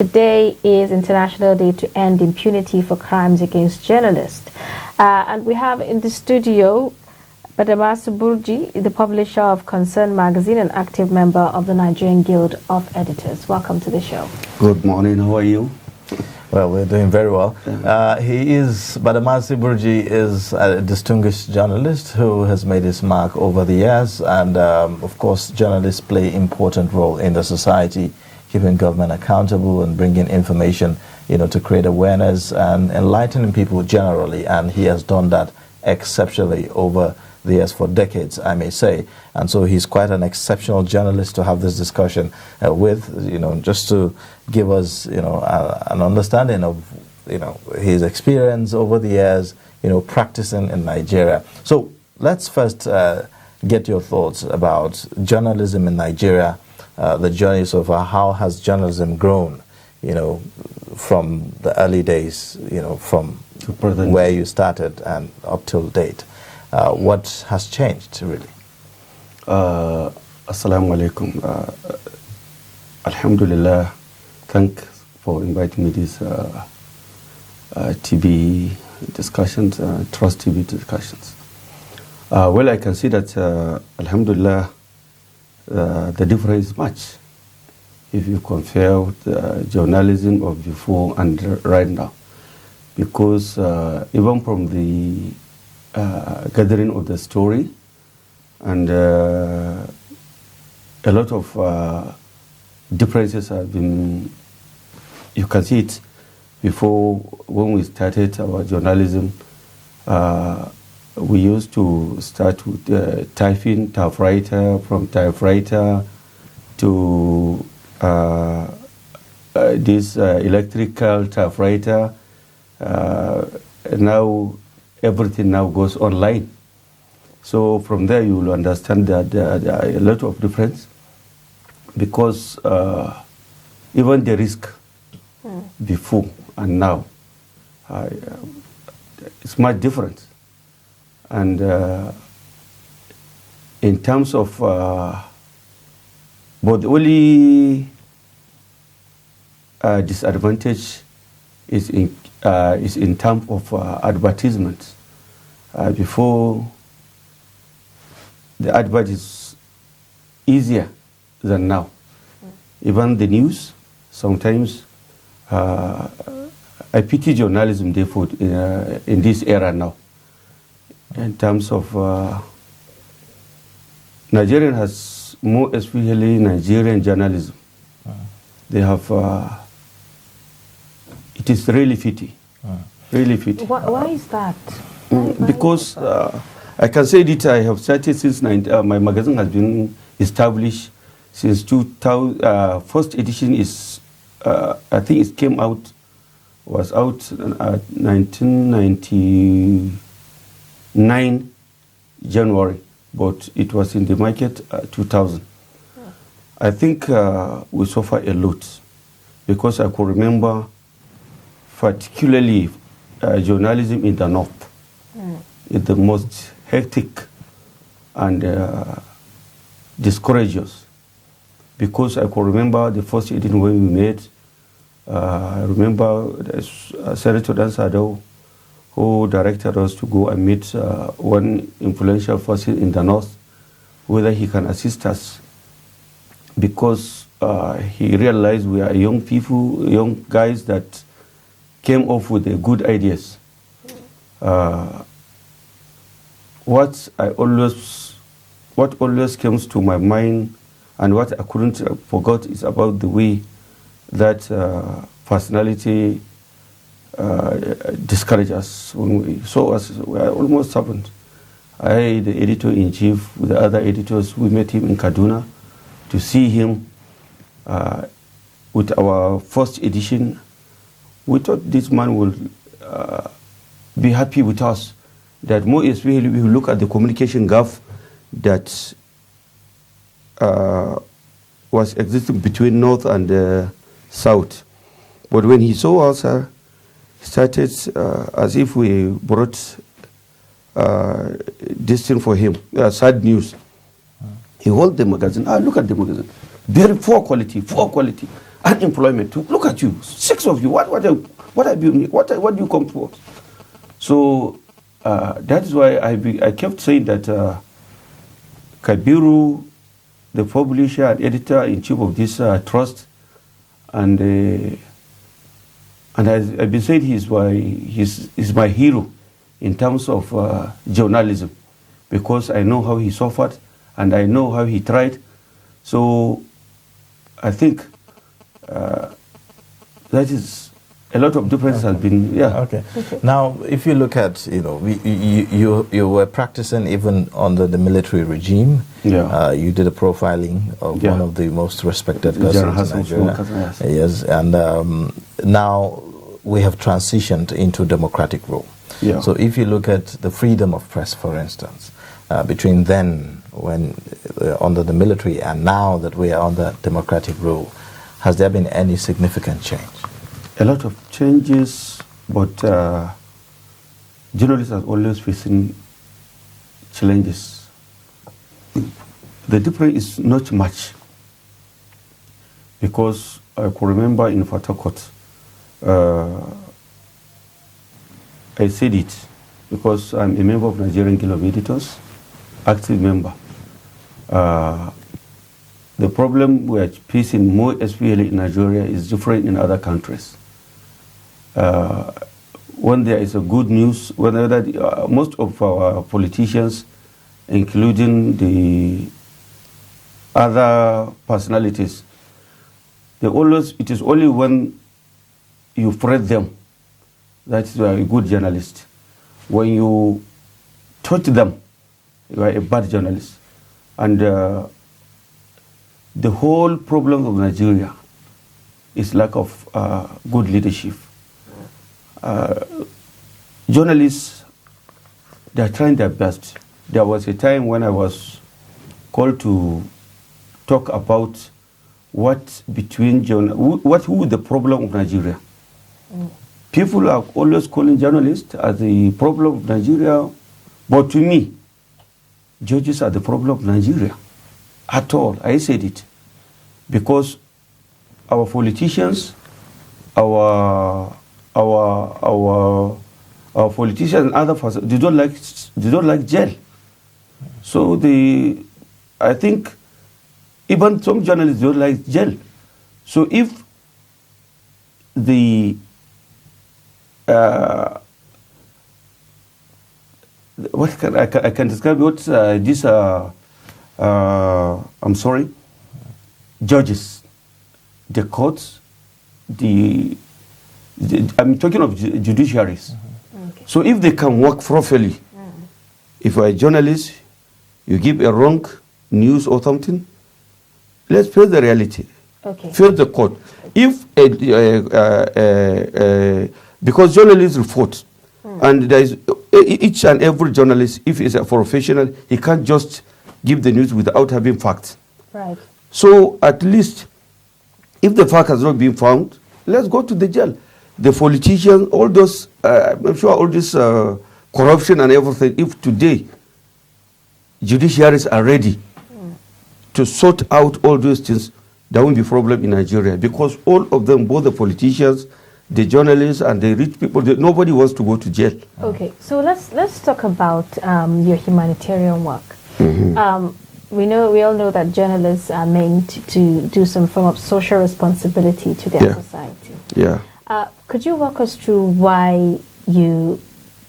Today is International Day to End Impunity for Crimes Against Journalists. And we have in the studio Badamasi Buruji, the publisher of Concern magazine and active member of the Nigerian Guild of Editors. Welcome to the show. Good morning, how are you? Well, we're doing very well. Badamasi Buruji is a distinguished journalist who has made his mark over the years, and of course journalists play an important role in the society, keeping government accountable and bringing information, to create awareness and enlightening people generally, and he has done that exceptionally over the years, for decades, I may say. And so he's quite an exceptional journalist to have this discussion with, just to give us, an understanding of, his experience over the years, practicing in Nigeria. So let's first get your thoughts about journalism in Nigeria, the journey so far. How has journalism grown, from the early days, from where you started and up till date? What has changed, really? Assalamu alaikum. Alhamdulillah. Thanks for inviting me this TV discussions, Trust TV discussions. Well, I can see that, Alhamdulillah, the difference is much if you compare the journalism of before and right now. Because even from the gathering of the story, and a lot of differences have been, you can see it before. When we started our journalism, we used to start with typing, typewriter, from typewriter to this electrical typewriter. Now everything now goes online. So from there you will understand that there are a lot of difference, because even the risk before and now, it's much different. And in terms of, but the only disadvantage is in terms of advertisements. Before, the advert is easier than now. Even the news, sometimes, I pity journalism therefore in this era now. In terms of Nigerian has more, especially Nigerian journalism. They have, it is really fitty. Really fitty. Why is that? Because I can say that I have started since my magazine has been established since 2000. First edition is, I think it was out 1999 January, but it was in the market 2000. I think we suffer a lot, because I could remember particularly journalism in the north is the most hectic and discourageous, because I could remember the first edition when we made. I remember Senator Dan Sado, who directed us to go and meet one influential person in the north, whether he can assist us, because he realized we are young people, young guys that came up with good ideas. What always comes to my mind, and what I couldn't forget, is about the way that personality discourages us. When we saw us, we are almost servant. I, the editor-in-chief, with the other editors, we met him in Kaduna to see him with our first edition. We thought this man will be happy with us, that more especially we look at the communication gap that was existing between North and South. But when he saw us, started as if we brought this thing for him, sad news. He held the magazine. Look at the magazine. Very poor quality, poor quality. unemployment. Look at you, 6 of you. What do you come for? So that is why I kept saying that Kabiru, the publisher and editor-in-chief of this trust, and I've been saying he's my hero in terms of journalism, because I know how he suffered and I know how he tried. So I think that is a lot of difference has been, yeah. Okay. Now, if you look at, you were practicing even under the military regime. Yeah. You did a profiling of one of the most respected persons in Nigeria. Yes, and now we have transitioned into democratic rule. Yeah. So if you look at the freedom of press, for instance, between then when under the military and now that we are under democratic rule, has there been any significant change? A lot of changes, but journalists are always facing challenges. The difference is not much, because I could remember in Fatakot, I said it because I'm a member of Nigerian Guild of Editors, active member. The problem we are facing more especially in Nigeria is different in other countries. When there is a good news, most of our politicians, including the other personalities, it is only when you praise them that you are a good journalist. When you touch them, you are a bad journalist. And the whole problem of Nigeria is lack of good leadership. Journalists, they are trying their best. There was a time when I was called to talk about who the problem of Nigeria. People are always calling journalists as the problem of Nigeria, but to me, judges are the problem of Nigeria. At all, I said it, because our politicians, our politicians and other persons, they don't like jail. So I think even some journalists don't like jail. So if I can describe what these judges, the courts, I'm talking of judiciaries. Okay. So if they can work properly, if you are a journalist, you give a wrong news or something, let's face the reality. Okay. Face the court. If because journalists report, and there is each and every journalist, if he's a professional, he can't just give the news without having facts. Right. So at least, if the fact has not been found, let's go to the jail. The politicians, all those, I'm sure all this corruption and everything, if today judiciaries are ready to sort out all those things, there won't be problem in Nigeria, because all of them, both the politicians, the journalists and the rich people, nobody wants to go to jail. Okay, so let's talk about your humanitarian work. We all know that journalists are meant to do some form of social responsibility to their society. Yeah. Could you walk us through why you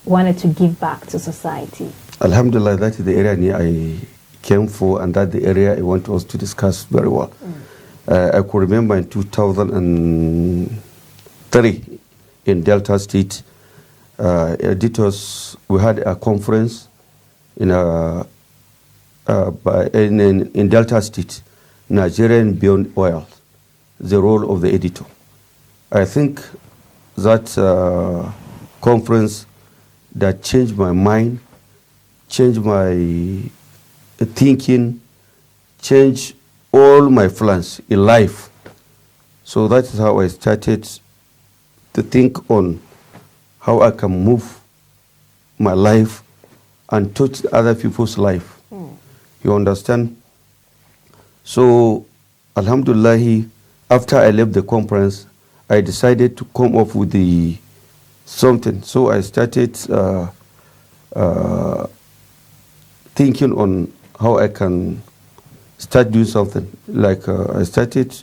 wanted to give back to society? Alhamdulillah, that is the area I came for, and that's the area I want us to discuss very well. I could remember in 2003 in Delta State, editors, we had a conference in Delta State, Nigerian Beyond Oil, the role of the editor. I think that conference that changed my mind, changed my thinking, changed all my plans in life. So that is how I started to think on how I can move my life and touch other people's life. You understand? So, alhamdulillah, after I left the conference, I decided to come up with the something. So I started thinking on how I can start doing something. Like I started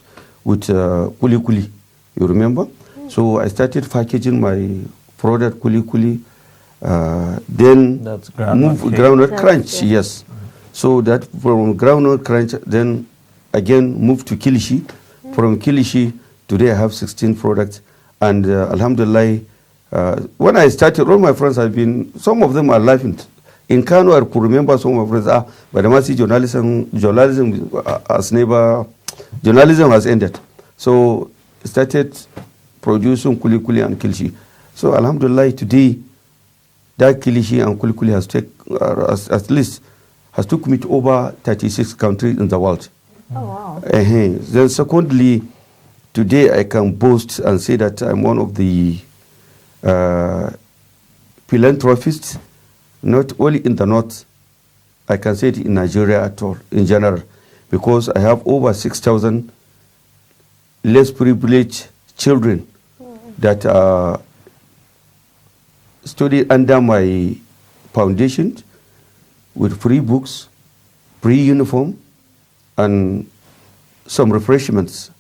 with kuli kuli, you remember? So I started packaging my product kuli kuli. Then That's move groundnut groundnut crunch, yes. So that from groundnut crunch, then again move to kilishi. From kilishi, today I have 16 products, and alhamdulillah, when I started, all my friends have been, some of them are laughing. In Kano, I could remember some of my friends, Badamasi journalism has never, journalism has ended. So started producing kuli kuli and kilishi. So alhamdulillah, today, that kilishi and kuli kuli has at least has took me to over 36 countries in the world. Oh, wow. Then secondly, today I can boast and say that I'm one of the philanthropists, not only in the north, I can say it in Nigeria at all, in general, because I have over 6,000 less privileged children that study under my foundation with free books, free uniform, and some refreshments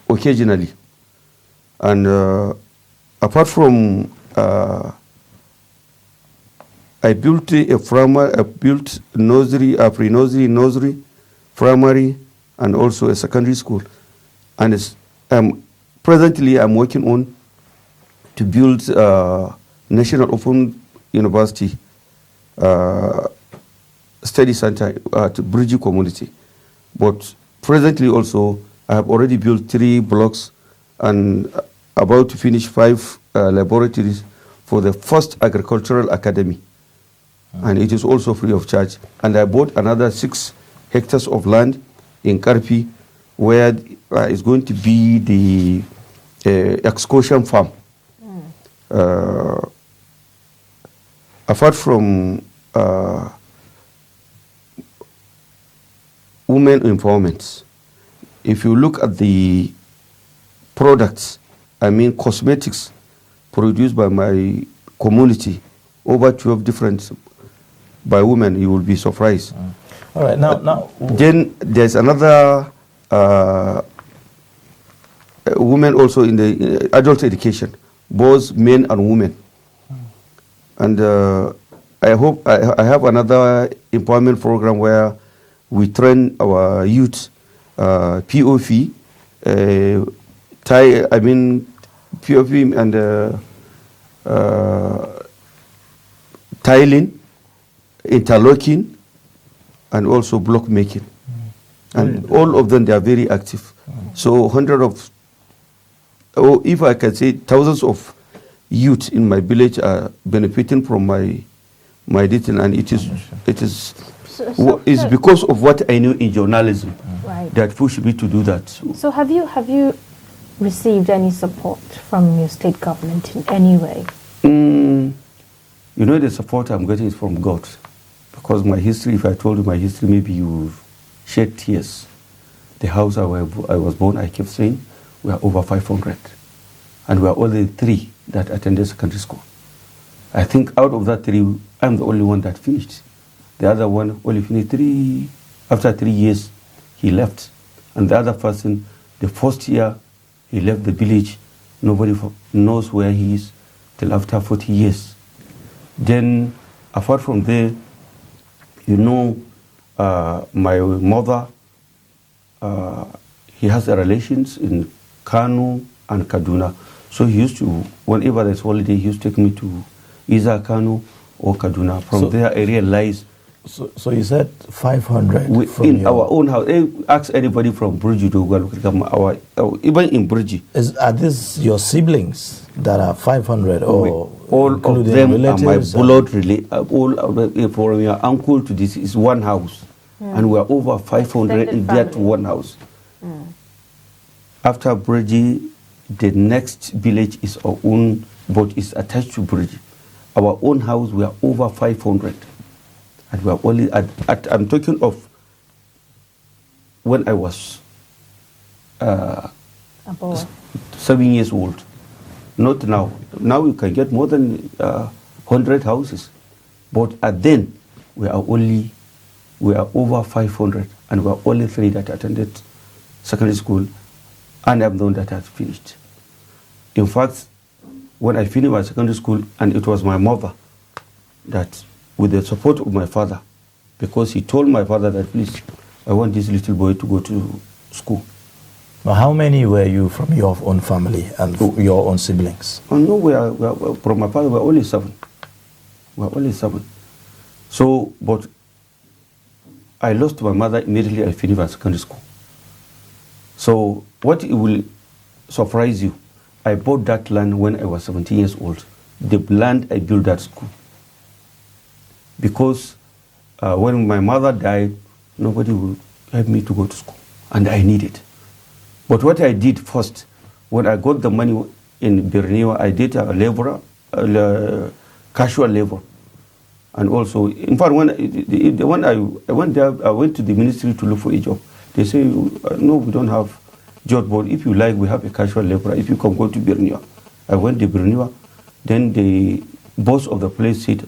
occasionally. And apart from, I built nursery, a pre-nursery, nursery, primary, and also a secondary school. And presently I'm working on to build National Open University study center at Buruji community. But presently also, I have already built 3 blocks and about to finish 5 laboratories for the first agricultural academy. And it is also free of charge. And I bought another 6 hectares of land in Karpi, where it's going to be the excursion farm. Apart from women empowerment, if you look at the products, I mean cosmetics produced by my community, over 12 different by women, you will be surprised. All right, now. Then there's another women also in the adult education, both men and women. And I hope I have another employment program where we train our youth POV, POV and tiling, interlocking, and also block making. And all of them, they are very active. So if I can say thousands of youth in my village are benefiting from my detail, and it is because of what I knew in journalism that pushed me to do that. So have you received any support from your state government in any way? You know, the support I'm getting is from God, because my history, if I told you my history, maybe you shed tears. The house I was born, I kept saying, we are over 500, and we are only 3 that attended secondary school. I think out of that 3, I'm the only one that finished. The other one only finished 3. After 3 years, he left. And the other person, the first year, he left the village. Nobody knows where he is till after 40 years. Then, apart from there, you know, my mother, he has a relations in Kano and Kaduna. So he used to, whenever there's holiday, he used to take me to either Kano or Kaduna. From there, I realized. So you said 500 in our own house. Ask anybody from Buruji to go look at even in Buruji. Are these your siblings that are 500, or all of them are my blood related? From your uncle to this is one house, and we are over 500 in that one house. After Buruji, the next village is our own, but it's attached to Buruji. Our own house, we are over 500. And we are only I'm talking of when I was Above. 7 years old. Not now. Now you can get more than 100 houses. But at then, we are over 500, and we are only 3 that attended secondary school, and I'm the one that has finished. In fact, when I finished my secondary school, and it was my mother that, with the support of my father, because he told my father that, please, I want this little boy to go to school. Now, how many were you from your own family and your own siblings? Oh, no, from my father, we are only 7. We are only 7. So, but I lost my mother immediately I finished my secondary school. So, what it will surprise you, I bought that land when I was 17 years old. The land I built that school. Because when my mother died, nobody would help me to go to school, and I needed it. But what I did first, when I got the money in Borneo, I did a laborer, casual labor. And also, in fact, when I went there, I went to the ministry to look for a job. They say, no, we don't have job, but if you like, we have a casual laborer. If you can go to Borneo. I went to Borneo. Then the boss of the place said,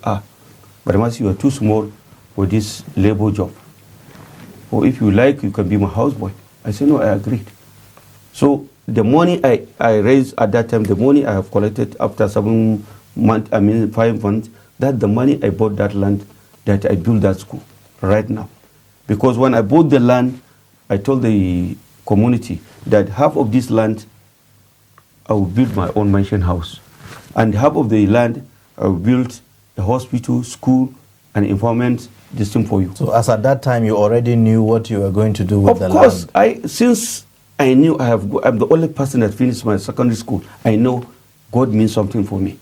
Badamasi, you are too small for this labor job. Or if you like, you can be my houseboy. I said, no, I agreed. So the money I raised at that time, the money I have collected after 5 months, that's the money I bought that land that I built that school right now. Because when I bought the land, I told the community that half of this land, I will build my own mansion house. And half of the land, I will build a hospital, school, and informant system for you. So as at that time, you already knew what you were going to do with the land? Of course, since I knew I'm the only person that finished my secondary school, I know God means something for me.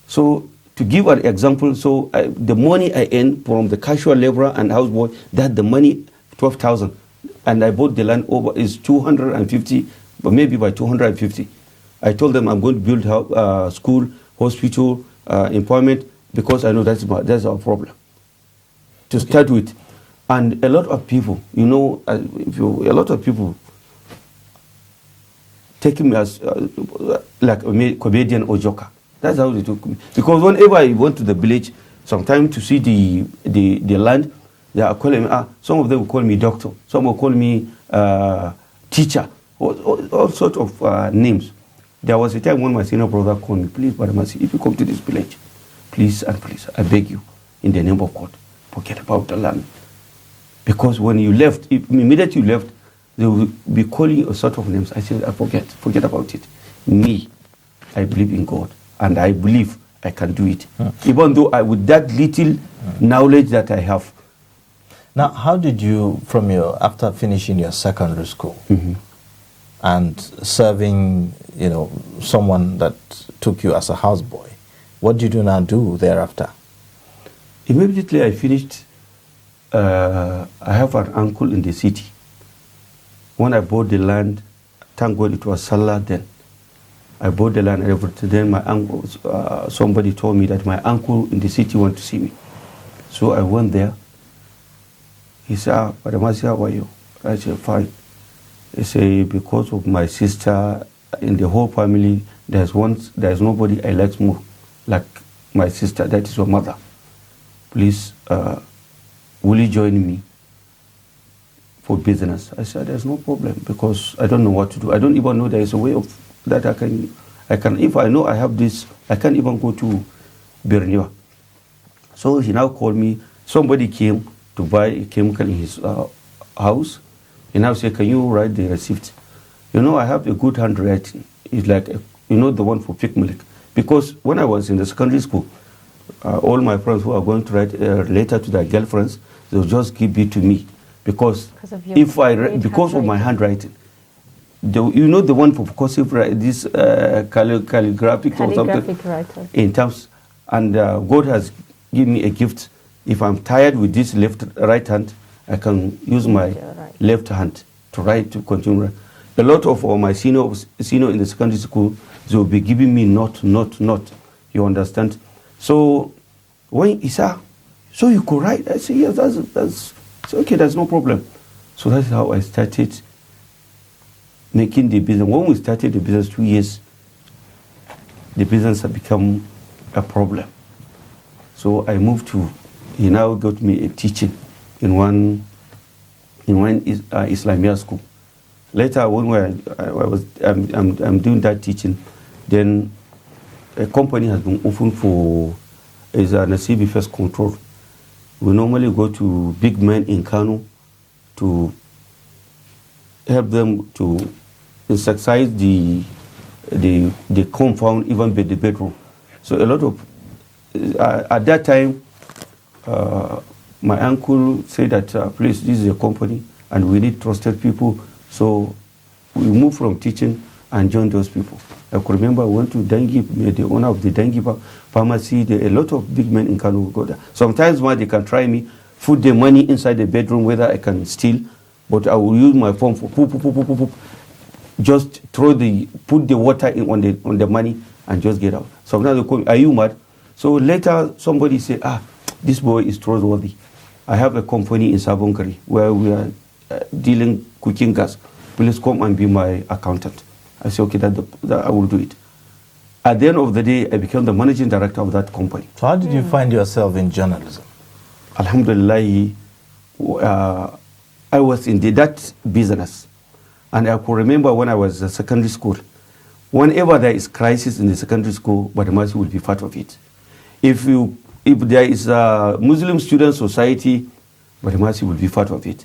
So to give an example, so the money I earned from the casual laborer and houseboy, that the money, 12,000, and I bought the land over is 250, but maybe by 250. I told them I'm going to build school, hospital, employment, because I know that's our problem. To start with. And a lot of people, a lot of people take me as like a comedian or joker. That's how they took me. Because whenever I went to the village, sometimes to see the land, they are calling me, some of them will call me doctor, some will call me teacher, all sorts of names. There was a time when my senior brother called me, please, Badamasi, if you come to this village, please and please, I beg you, in the name of God, forget about the land. Because when you left, immediately you left, they will be calling you a sort of names. I said, forget about it. Me, I believe in God, and I believe I can do it. Even though with that little knowledge that I have. Now, how did you, after finishing your secondary school and serving, someone that took you as a houseboy, what did you now do thereafter? Immediately I finished. I have an uncle in the city. When I bought the land, thank God it was Salah then. I bought the land and everything. Then my uncle, somebody told me that my uncle in the city wanted to see me. So I went there. He said, Badamasi, how are you? I said, fine. He said, because of my sister, in the whole family, there's nobody I like more like my sister, that is your mother. Please, will you join me for business? I said, there's no problem, because I don't know what to do. I don't even know there is a way of that I can, if I know I have this, I can't even go to Borneo. So he now called me. Somebody came to buy a chemical in his house. He now said, can you write the receipt? I have a good handwriting. It's like, the one for pig milk. Because when I was in the secondary school, all my friends who are going to write a letter to their girlfriends, they'll just give it to me. Because of my handwriting. The one for cursive, this calligraphic or something. Writer. In terms, and God has given me a gift. If I'm tired with this right hand, I can use my left hand to write, to continue. A lot of my seniors in the secondary school, they will be giving me not. You understand? So when he said, so you could write? I said, yes, that's okay, that's no problem. So that's how I started making the business. When we started the business 2 years, the business had become a problem. So I moved to, he now got me a teaching in one Islamia school. Later, when I'm doing that teaching, then a company has been opened for is an CB first control. We normally go to big men in Kano to help them to insecticize the compound, even the bedroom. So a lot of at that time, my uncle said that please, this is a company and we need trusted people. So we moved from teaching and joined those people. I could remember I went to Dengue, the owner of the Dengue pharmacy. A lot of big men in Kano will go there. Sometimes they can try me, put the money inside the bedroom, whether I can steal, but I will use my phone for poop. Just put the water in on the money and just get out. Sometimes they call me, are you mad? So later somebody said, this boy is trustworthy. I have a company in Sabonkari where we are dealing cooking gas. Please come and be my accountant. I said, okay, that I will do it. At the end of the day, I became the managing director of that company. So how did you find yourself in journalism? Alhamdulillah, I was in that business. And I could remember when I was in secondary school, whenever there is crisis in the secondary school, Badamasi will be part of it. If there is a Muslim student society, Badamasi will be part of it.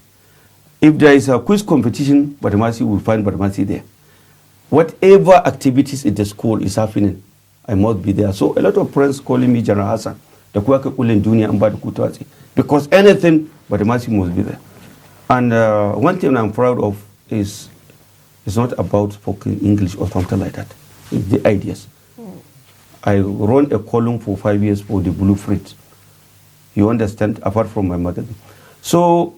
If there is a quiz competition, Badamasi will find Badamasi there. Whatever activities in the school is happening, I must be there. So a lot of friends calling me General Hassan, because anything, Badamasi must be there. And one thing I'm proud of is it's not about spoken English or something like that. It's the ideas. I run a column for 5 years for the Blueprint. You understand, apart from my magazine. So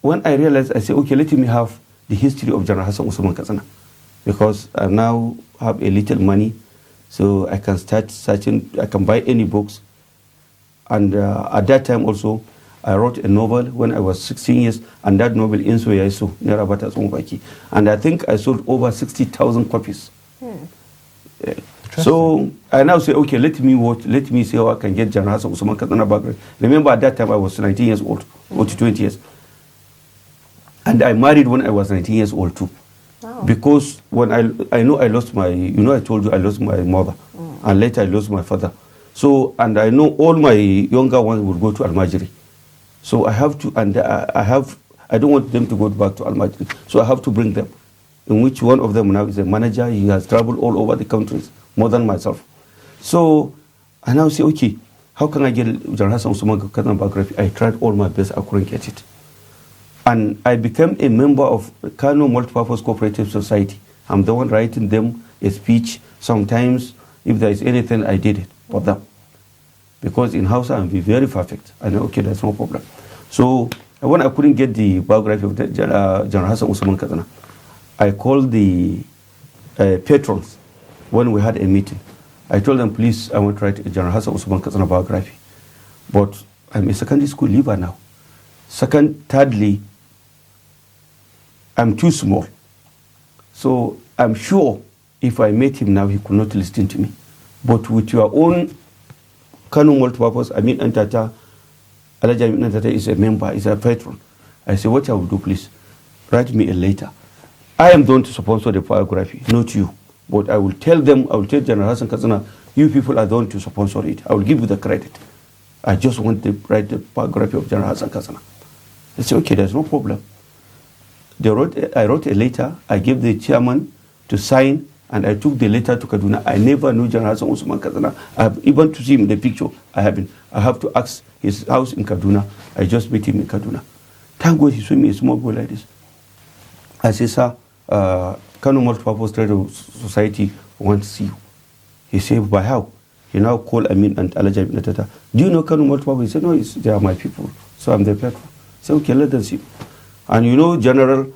when I realized, I said, okay, let me have the history of General Hassan Usman Katsina, because I now have a little money, so I can start searching, I can buy any books. And at that time also, I wrote a novel when I was 16 years, and that novel, Inso Yaiso, Nerabata Zombaki. And I think I sold over 60,000 copies. So I now say, okay, let me see how I can get General Hassan Usman Katsina background. Remember, at that time I was 19 years old, or to 20 years. And I married when I was 19 years old too. Wow. Because when I know I lost my, I told you I lost my mother, and later I lost my father. So, and I know all my younger ones will go to Almajiri. So I have to, and I don't want them to go back to Almajiri. So I have to bring them, in which one of them now is a manager. He has traveled all over the countries, more than myself. So I now say, okay, how can I get General Hassan Usman Katsina biography? I tried all my best, I couldn't get it. And I became a member of Kano Multipurpose Cooperative Society. I'm the one writing them a speech. Sometimes, if there is anything, I did it for them. Because in Hausa, I'm very perfect. I know, okay, that's no problem. So when I couldn't get the biography of General Hassan Usman Katsina, I called the patrons when we had a meeting. I told them, please, I want to write a General Hassan Usman Katsina biography. But I'm a secondary school leaver now. Thirdly, I'm too small. So I'm sure if I met him now, he could not listen to me. But with your own Kano Multipurpose, Antata, Alaja Antata is a member, is a patron. I said, what I will do, please, write me a letter. I am going to sponsor the biography, not you. But I will tell them, I will tell General Hassan Katsina, you people are going to sponsor it. I will give you the credit. I just want to write the biography of General Hassan Katsina. They said, okay, there's no problem. I wrote a letter, I gave the chairman to sign, and I took the letter to Kaduna. I never knew General Hassan Usman Katsina. Even to see him in the picture, I have to ask his house in Kaduna. I just met him in Kaduna. Thank God he saw me a small boy like this. I said, sir, Kano Multipurpose Trade Society wants to see you. He said, by how? He now called Amin and Alaja Natata. Do you know Kano Multipurpose? He said, no, they are my people. So I'm their patron. So okay, let them see. And General,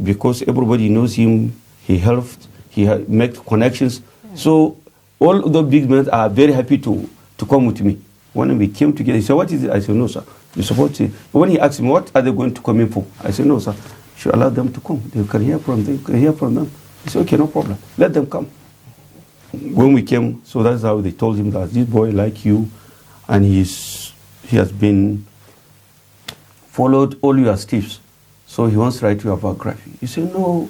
because everybody knows him, he helped, he made connections. So all the big men are very happy to come with me. When we came together, he said, what is it? I said, no, sir. You support it. But when he asked me, what are they going to come in for? I said, no, sir. You should allow them to come. They can hear from them. He said, okay, no problem. Let them come. When we came, so that's how they told him that this boy like you, and he has been followed all your steps. So he wants to write your biography. He said, no,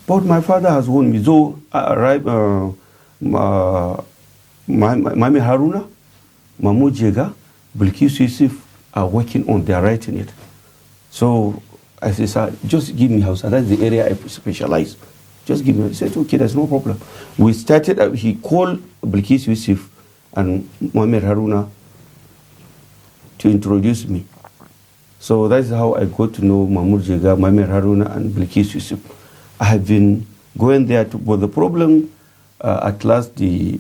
but my father has warned me. So Mami Haruna, Mamu Jega, Bilkis Yusuf are working on, they're writing it. So I said, sir, just give me house. That's the area I specialize. Just give me. He said, okay, there's no problem. We started, he called Bilkis Yusuf and Mohamed Haruna to introduce me. So that's how I got to know Mahmoud Jega, Mohamed Haruna, and Bilkis Yusuf. I have been going there, but the problem, at last, they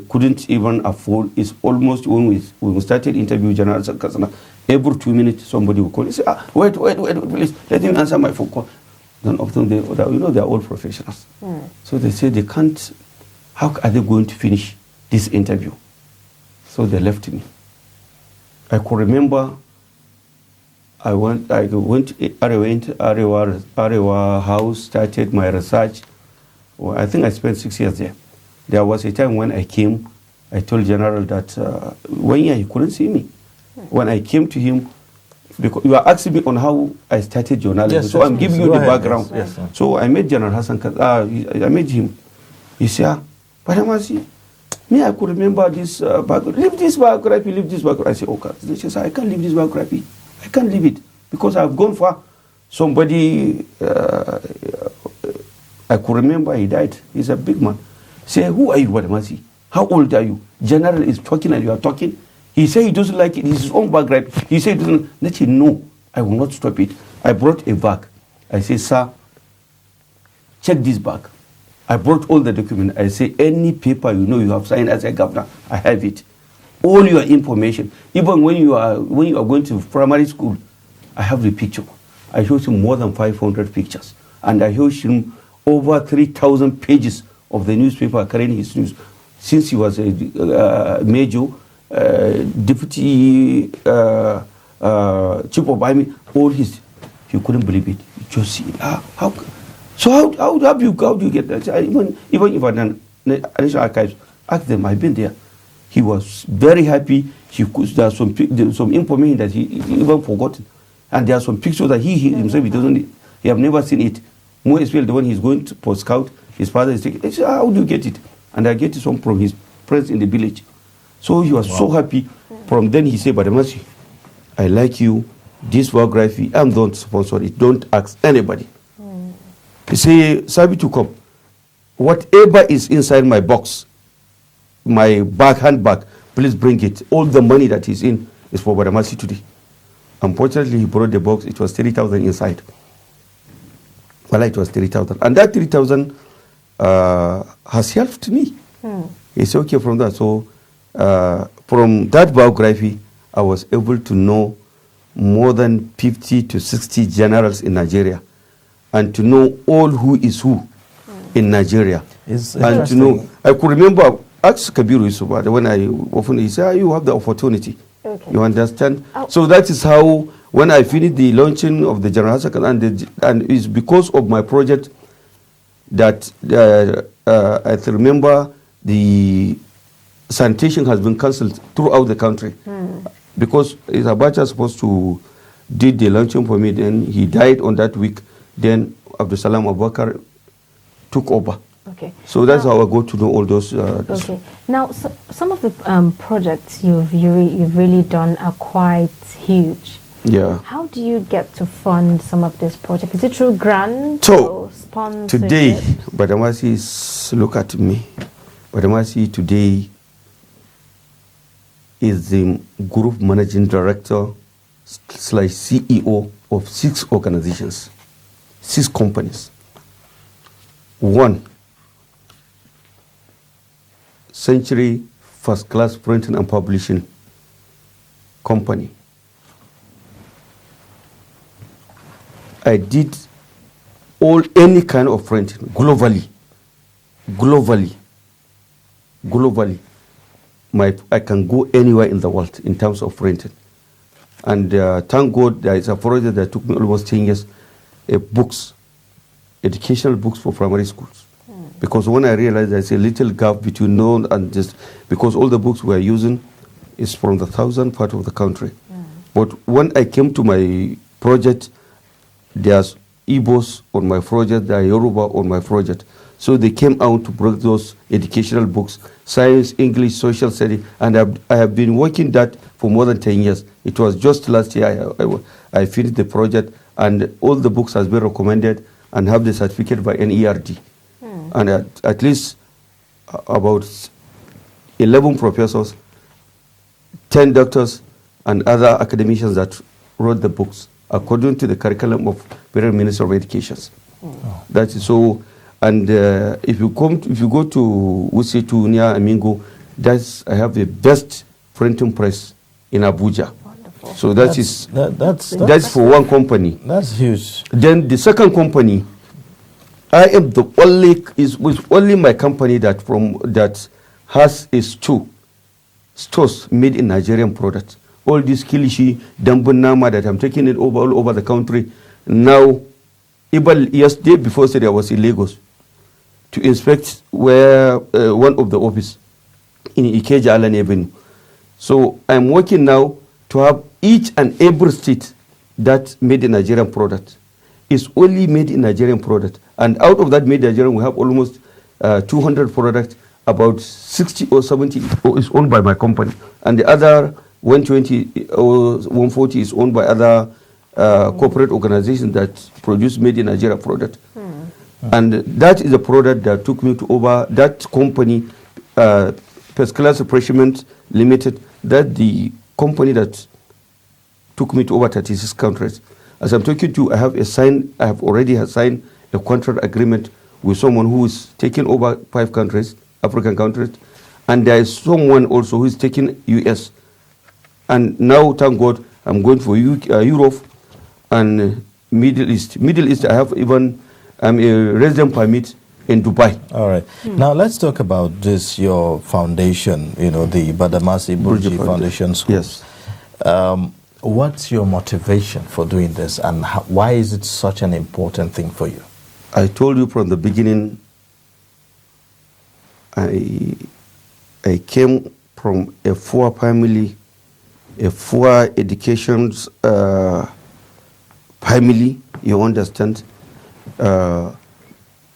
couldn't even afford. It's almost when we started interviewing General Kasana, every 2 minutes somebody will call and say, wait, please, let him answer my phone call. None of them, they're all professionals. So they say they can't, how are they going to finish this interview? So they left me. I could remember I went to Arewa House, started my research. Well, I think I spent 6 years there. There was a time when I came, I told General that 1 year he couldn't see me. When I came to him, because you are asking me on how I started journalism, yes, so I'm giving you the background. Yes, so I met General Hassan, I met him. He said, Badamasi, me, I could remember this biography. Leave this biography. I said, okay. He said, I can't leave this biography. I can't leave it because I've gone far. Somebody, I could remember he died. He's a big man. Say, who are you, Badamasi? How old are you? General is talking and you are talking. He said he doesn't like it. It's his own background. He said he doesn't. Let him know. I will not stop it. I brought a bag. I say, sir, check this bag. I brought all the documents. I say, any paper you know you have signed as a governor, I have it. All your information. Even when you are going to primary school, I have the picture. I showed him more than 500 pictures. And I showed him over 3,000 pages of the newspaper carrying his news. Since he was a major, deputy chief of army, all his, you couldn't believe it. You just see, how do you get that? Even if I done National Archives, ask them, I've been there. He was very happy. There's some information that he even forgotten. And there are some pictures that he himself, he have never seen it. More especially when he's going to for scout, his father is taking, he said, how do you get it? And I get it from his friends in the village. So he was so happy. From then he said, Badamasi, I like you. This biography, I don't sponsor it. Don't ask anybody. He said, Sabi to come. Whatever is inside my box, my handbag, please bring it. All the money that is in is for Badamasi today. Unfortunately, he brought the box. It was 30,000 inside. Well, it was 30,000. And that 30,000 has helped me. It's okay from that. So from that biography, I was able to know more than 50 to 60 generals in Nigeria, and to know all who is who in Nigeria. And to know, I could remember, ask Kabiru Yusuf, when I often he said, you have the opportunity. Okay. You understand? So that is how, when I finished the launching of the General Hassan, and it's because of my project that I remember the sanitation has been cancelled throughout the country. Because Abacha was supposed to did the launching for me, then he died on that week. Then Abdul Salam Abubakar took over. Okay. So that's how I got to know all those. Okay. Now, some of the projects you've really done are quite huge. Yeah. How do you get to fund some of this project? Is it through grants or sponsorship? Today, Badamasi is, look at me. Badamasi today is the group managing director / CEO of 6 organizations, 6 companies. 1, Century First Class Printing and Publishing Company. I did any kind of printing globally. I can go anywhere in the world in terms of printing. And thank God there is a project that took me almost 10 years, books, educational books for primary schools. Because when I realized there's a little gap between known and just, because all the books we are using is from the southern part of the country. But when I came to my project, there's Igbos on my project, there are Yoruba on my project. So they came out to bring those educational books, science, English, social study, and I have been working that for more than 10 years. It was just last year I finished the project, and all the books has been recommended and have the certificate by NERD. And at least about 11 professors, 10 doctors, and other academicians that wrote the books according to the curriculum of Federal Ministry of Education. That is so. And if you go to Wusetu near Amingo, I have the best printing press in Abuja. Wonderful. So that's for one company. That's huge. Then the second company, I am the only my company that has stores made in Nigerian products. All this kilishi, dambun nama that I'm taking it all over the country. Now, even yesterday before I was in Lagos to inspect where one of the office in Ikeja Allen Avenue. So I'm working now to have each and every state that made in Nigerian product is only made in Nigerian product. And out of that made in Nigerian, we have almost 200 products. About 60 or 70 is owned by my company. And the other 120 or 140 is owned by other corporate organizations that produce made in Nigeria product. And that is a product that took me to over that company, First Class Refreshment Limited, that the company that took me to over 36 countries. As I'm talking to you, I have already signed a contract agreement with someone who is taking over 5 countries, African countries, and there is someone also who is taking US. And now, thank God, I'm going for Europe and Middle East. Middle East, I'm a resident permit in Dubai. All right. Now let's talk about this, your foundation, the Badamasi Buruji Foundation School. Yes. What's your motivation for doing this, and why is it such an important thing for you? I told you from the beginning, I came from a poor family, a poor education family, you understand.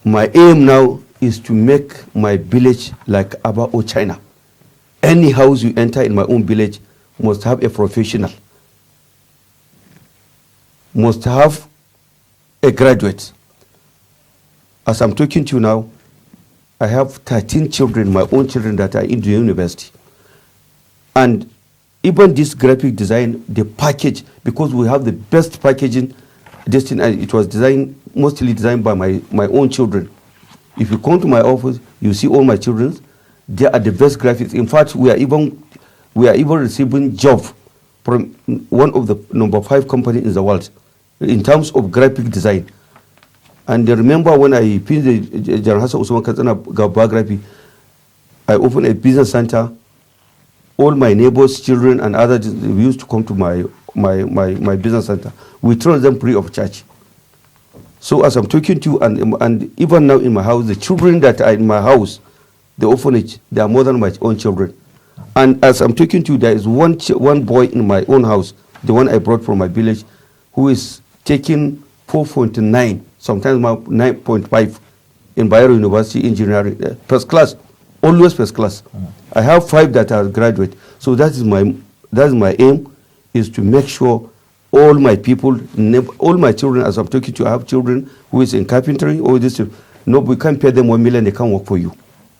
My aim now is to make my village like Aba or China. Any house you enter in my own village must have a professional, must have a graduate. As I'm talking to you now, I have 13 children, my own children, that are in the university. And even this graphic design, the package, because we have the best packaging, it was mostly designed by my own children. If you come to my office, you see all my children. They are the best graphics. In fact, we are even receiving job from one of the number 5 companies in the world in terms of graphic design. And remember when I finished the General Hassan Usman Katsina biography, I opened a business center. All my neighbors, children, and others used to come to my business center. We train them free of charge. So as I'm talking to you, and even now in my house, the children that are in my house, the orphanage, they are more than my own children. And as I'm talking to you, there is one boy in my own house, the one I brought from my village, who is taking 4.9, sometimes 9.5 in Bayero University Engineering, first class, always first class. I have 5 that are graduate. So that is my aim, is to make sure all my people, all my children, as I'm talking to you, I have children who is in carpentry or this. No, we can't pay them 1 million, they can't work for you.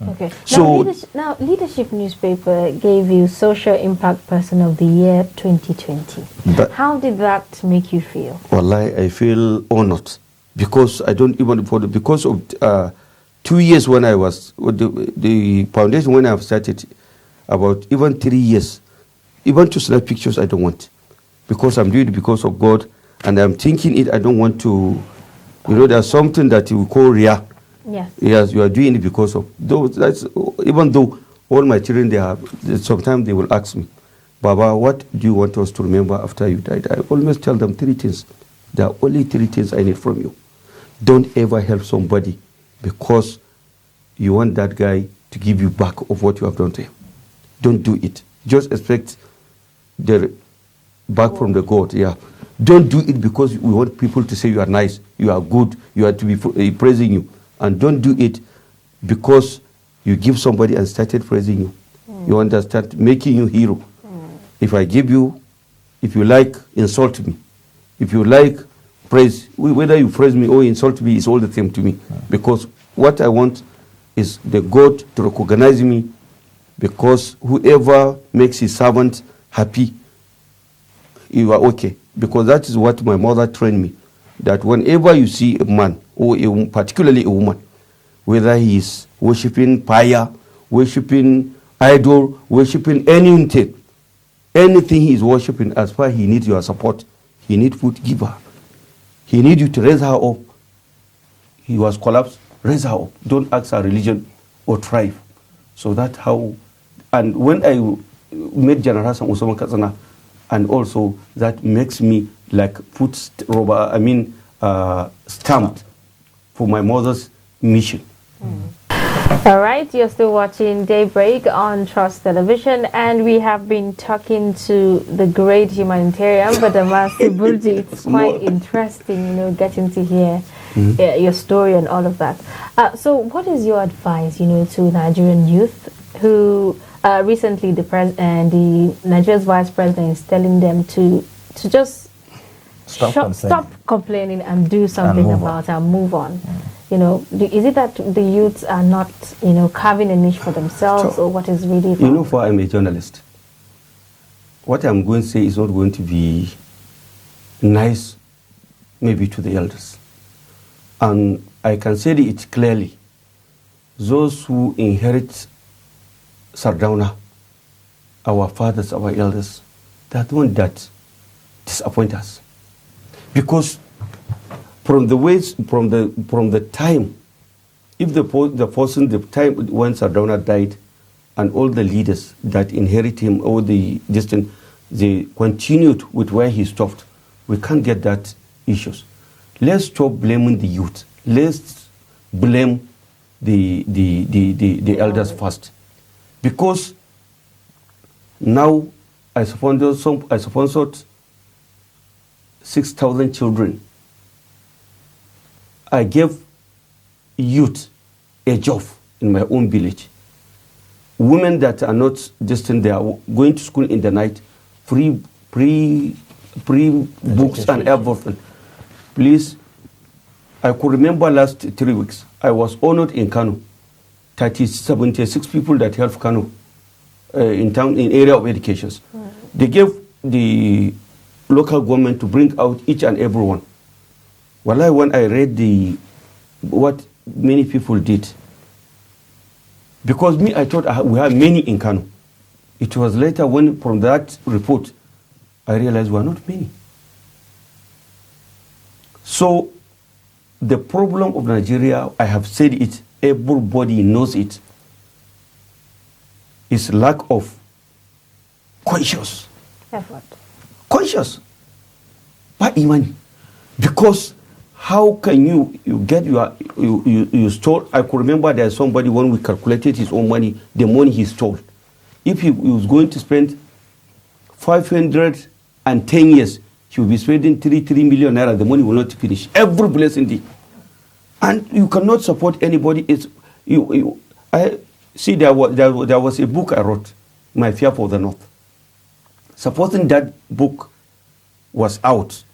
Okay. So now, Leadership newspaper gave you Social Impact Person of the Year 2020. How did that make you feel? Well, I feel honored because I don't even because of 2 years when I was the foundation, when I started, about even 3 years, even to snap pictures I don't want, because I'm doing it because of God, and I'm thinking it. I don't want to, there's something that you call Riyah. Yes, you are doing it because of those. That's even though all my children sometimes they will ask me, Baba, what do you want us to remember after you died? I always tell them 3 things. There are only 3 things I need from you: Don't ever help somebody because you want that guy to give you back of what you have done to him. Don't do it. Just expect the back from the God. Yeah. Don't do it because we want people to say you are nice, you are good, you are to be praising you. And don't do it because you give somebody and started praising you. You understand? Making you hero. If I give you, if you like, insult me. If you like, praise. Whether you praise me or insult me is all the same to me. Because what I want is the God to recognize me, because whoever makes his servant happy, you are okay. Because that is what my mother trained me. That whenever you see a man, or particularly a woman, whether he is worshipping fire, worshipping idol, worshipping anything he is worshipping, as far as he needs your support, he needs food, give her. He needs you to raise her up. He was collapsed, raise her up. Don't ask her religion or tribe. So that's how, and when I met General Hassan Usman Katsina, and also that makes me like put stamped for my mother's mission. All right, you're still watching Daybreak on Trust Television, and we have been talking to the great humanitarian, Badamasi Buruji. It's quite interesting, getting to hear your story and all of that. So what is your advice, to Nigerian youth who recently the Nigeria's vice president is telling them to just stop complaining and do something about it and move on? Is it that the youths are not, carving a niche for themselves, or what is really wrong? For I'm a journalist. What I'm going to say is not going to be nice, maybe to the elders. And I can say it clearly. Those who inherit Sardauna, our fathers, our elders, they are the ones that disappoint us. Because from the time, if the time when Sardauna died, and all the leaders that inherit him, all they continued with where he stopped, we can't get that issues. Let's stop blaming the youth. Let's blame the elders first, because now I sponsored 6,000 children. I gave youth a job in my own village. Women that are not destined, they are going to school in the night, free books and everything. Please, I could remember last 3 weeks, I was honored in Kano. 76 people that helped Kano in area of education. They gave the local government to bring out each and every one. Well, when I read what many people did, because I thought we have many in Kano. It was later when, from that report, I realized we are not many. So, the problem of Nigeria, I have said it, everybody knows it, is lack of conscious effort. Conscious. But imani. Because how can you get you stole? I could remember there's somebody, when we calculated his own money, the money he stole. If he was going to spend 510 years, he will be spending 3 million naira. The money will not finish. Every blessing day. And you cannot support anybody. I see there was a book I wrote, My Fear for the North. Supposing that book was out,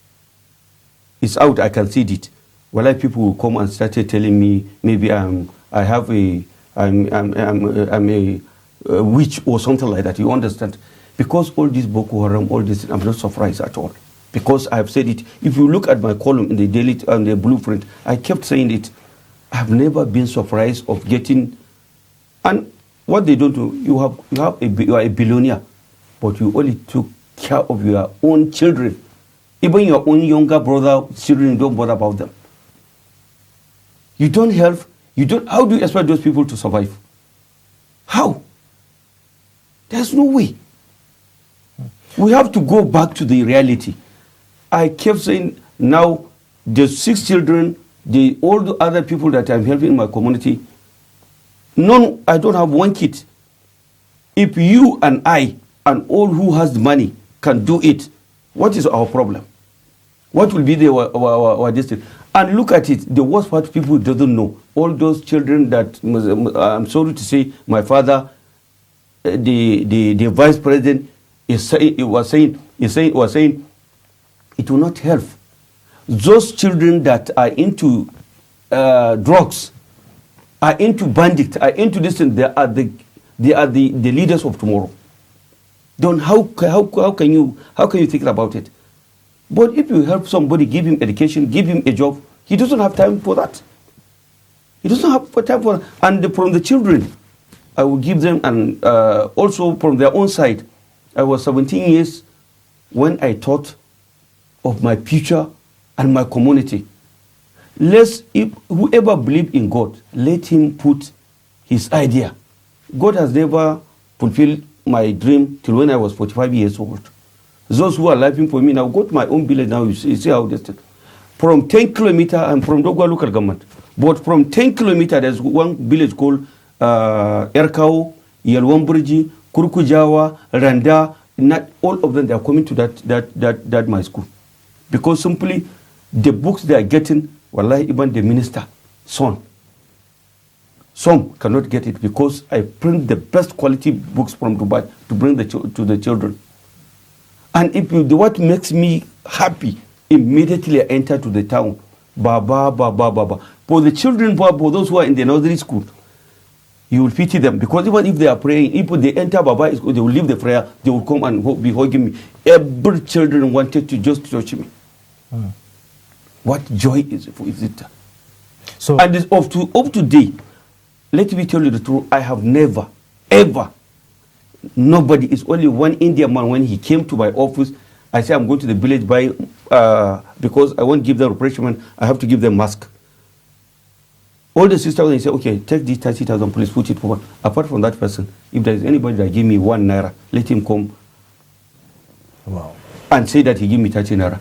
it's out, I can see it. Well, people will come and started telling me maybe I'm a witch or something like that. You understand? Because all this Boko Haram, all this, I'm not surprised at all. Because I've said it. If you look at my column in the daily and the blueprint, I kept saying it. I've never been surprised of getting, and what they don't do, you are a billionaire, but you only took care of your own children. Even your own younger brother, children, don't bother about them. You don't help. How do you expect those people to survive? How? There's no way. We have to go back to the reality. I kept saying, now the 6 children all the other people that I'm helping in my community, I don't have one kid. If you and I and all who has the money can do it, what is our problem? What will be our district? And look at it, the worst part people doesn't know. All those children that, I'm sorry to say, my father, the vice president, was saying it will not help. Those children that are into drugs, are into bandits, are into this, and they are the leaders of tomorrow. Then how can you think about it? But if you help somebody, give him education, give him a job, he doesn't have time for that. He doesn't have time for that. And from the children, I will give them, and also from their own side. I was 17 years when I thought of my future and my community. If whoever believes in God, let him put his idea. God has never fulfilled my dream till when I was 45 years old. Those who are living for me now, go to my own village now, you see how distant. From 10 kilometers, I'm from Dogwa local government, but from 10 kilometers, there's one village called Erkao, Buruji, Kurkujawa, Randa. Not all of them, they are coming to that my school. Because simply, the books they are getting, wallahi, even the minister, son, some cannot get it because I print the best quality books from Dubai to bring to the children. And what makes me happy, immediately I enter to the town. Baba. For the children, for those who are in the nursery school, you will pity them. Because even if they are praying, if they enter Baba, they will leave the prayer, they will come and be hugging me. Every children wanted to just touch me. What joy is it? So, and it's up to day, let me tell you the truth, I have never, ever, nobody, it's only one Indian man when he came to my office, I said I'm going to the village because I won't give them refreshment, I have to give them mask. All the sisters, they say, okay, take this 30,000, please put it forward. Apart from that person, if there is anybody that give me 1 naira, let him come and say that he give me 30 naira.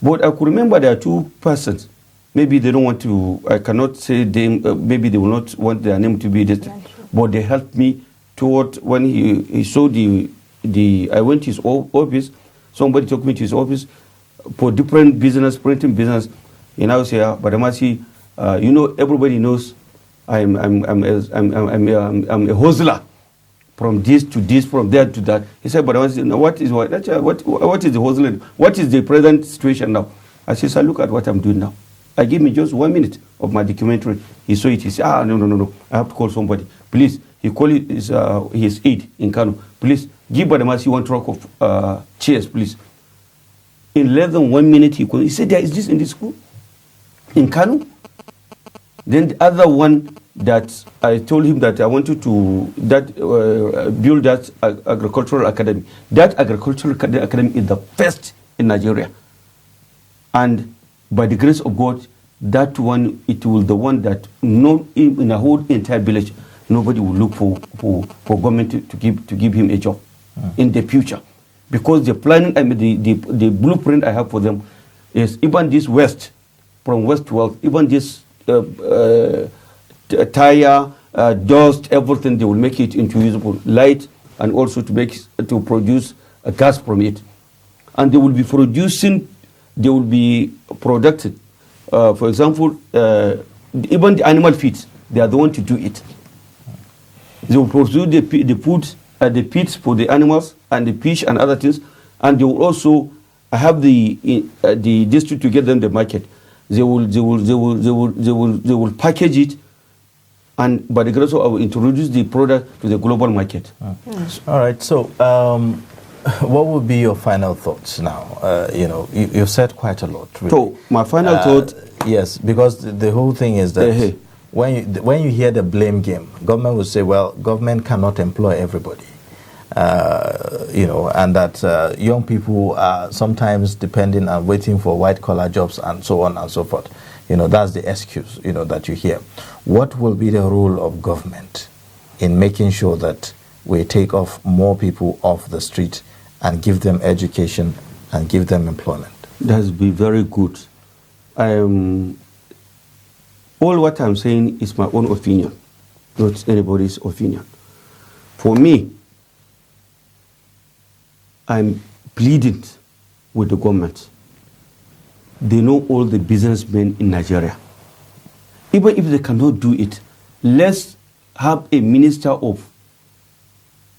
But I could remember there are 2 persons. Maybe they don't want to, I cannot say them, maybe they will not want their name to be this. But they helped me toward when he saw I went to his office, somebody took me to his office for different business, printing business. And I was here, Badamasi, everybody knows I'm a hustler. From this to this, from there to that. He said, but what is the hustling? What is the present situation now? I said, look at what I'm doing now. I give me just 1 minute of my documentary. He saw it. He said, no. I have to call somebody. Please. He called it his aide in Kano. Please, give Badamasi 1 truck of chairs, please. In less than 1 minute, he said, is this in this school? In Kano? Then the other one that I told him that I wanted to build that agricultural academy. That agricultural academy is the first in Nigeria. And by the grace of God, that one, it will the one that in a whole entire village, nobody will look for government to give him a job in the future. Because the planning, the blueprint I have for them is even this west, from west to west, even this tire, dust, everything, they will make it into usable light, and also to produce a gas from it. And they will be producing, they will be produced. For example, even the animal feeds, they are the one to do it. They will produce the food, the feeds for the animals and the fish and other things, and they will also have the district to get them the market. They will package it, and by the grace of Allah, introduce the product to the global market. All right. So, what would be your final thoughts now? You've said quite a lot. Really. So, my final thought. Yes, because the whole thing is that when you hear the blame game, government will say, well, government cannot employ everybody. And that young people are sometimes depending and waiting for white-collar jobs and so on and so forth. That's the excuse, that you hear. What will be the role of government in making sure that we take off more people off the street and give them education and give them employment? That would be very good. All what I'm saying is my own opinion, not anybody's opinion. For me, I'm pleading with the government. They know all the businessmen in Nigeria. Even if they cannot do it, let's have a minister of,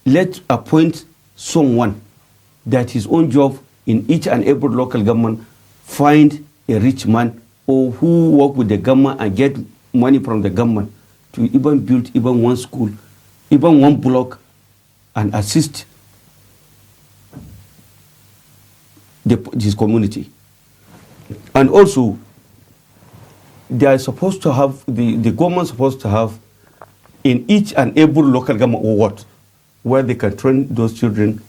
let's appoint someone that his own job in each and every local government, find a rich man or who work with the government and get money from the government to even build even one school, even one block, and assist this community. And also, they are supposed to have, the government supposed to have in each and every local government or what, where they can train those children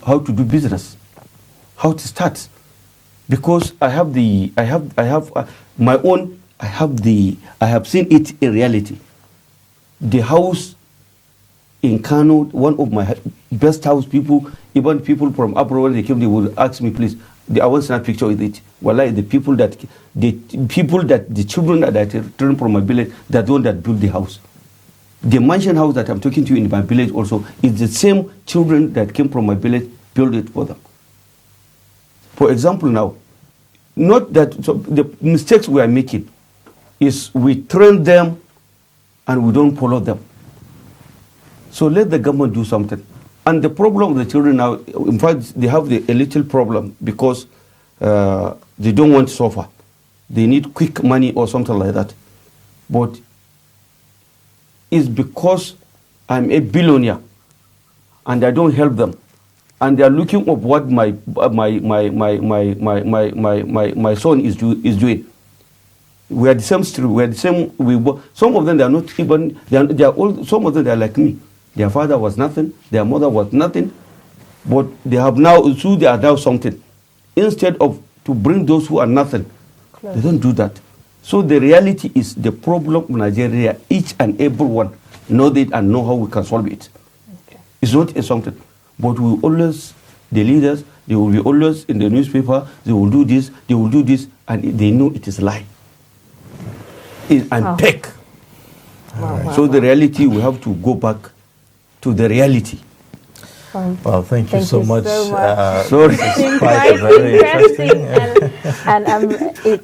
how to do business, how to start. Because I have my own, I have seen it in reality. The house in Kano, one of my best house people, even people from abroad, when they came, they would ask me, please, I want to snap a picture with it. Well, the children that I trained from my village, they're the one that built the house. The mansion house that I'm talking to you in my village also is the same children that came from my village, built it for them. For example now, not that, so the mistakes we are making is we train them and we don't follow them. So let the government do something. And the problem of the children now, in fact, they have a little problem because they don't want to suffer. They need quick money or something like that. But it's because I'm a billionaire and I don't help them. And they are looking at what my son is doing. We are the same street. We are the same. Some of them, they are not even. They are all. Some of them, they are like me. Their father was nothing. Their mother was nothing. But they have now. So they are now something. Instead of to bring those who are nothing, they don't do that. So the reality is the problem in Nigeria. Each and everyone know it and know how we can solve it. Okay. It's not a something. But we always, the leaders, they will be always in the newspaper, they will do this, and they know it is a lie. And peck. So the reality, we have to go back to the reality. Well, thank you so much. Sorry. It's quite very interesting. And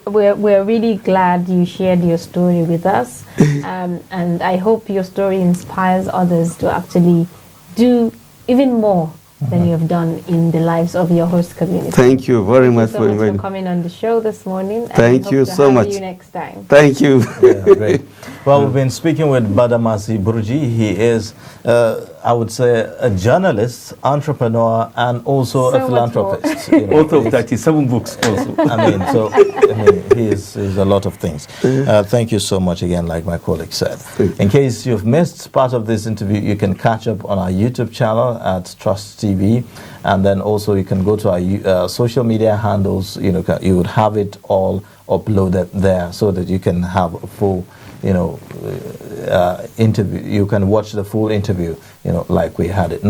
we're really glad you shared your story with us. And I hope your story inspires others to actually do even more than you have done in the lives of your host community. Thank you very much for inviting me. Coming on the show this morning. Thank you so much. See you next time. Thank you. Yeah, great. Well, we've been speaking with Badamasi Buruji. He is, I would say, a journalist, entrepreneur, and also a philanthropist. You know, author of 37 books also. He is a lot of things. Thank you so much again, like my colleague said. In case you've missed part of this interview, you can catch up on our YouTube channel at Trust TV, and then also you can go to our social media handles. You know, you would have it all uploaded there so that you can have a full, interview. You can watch the full interview, like we had it.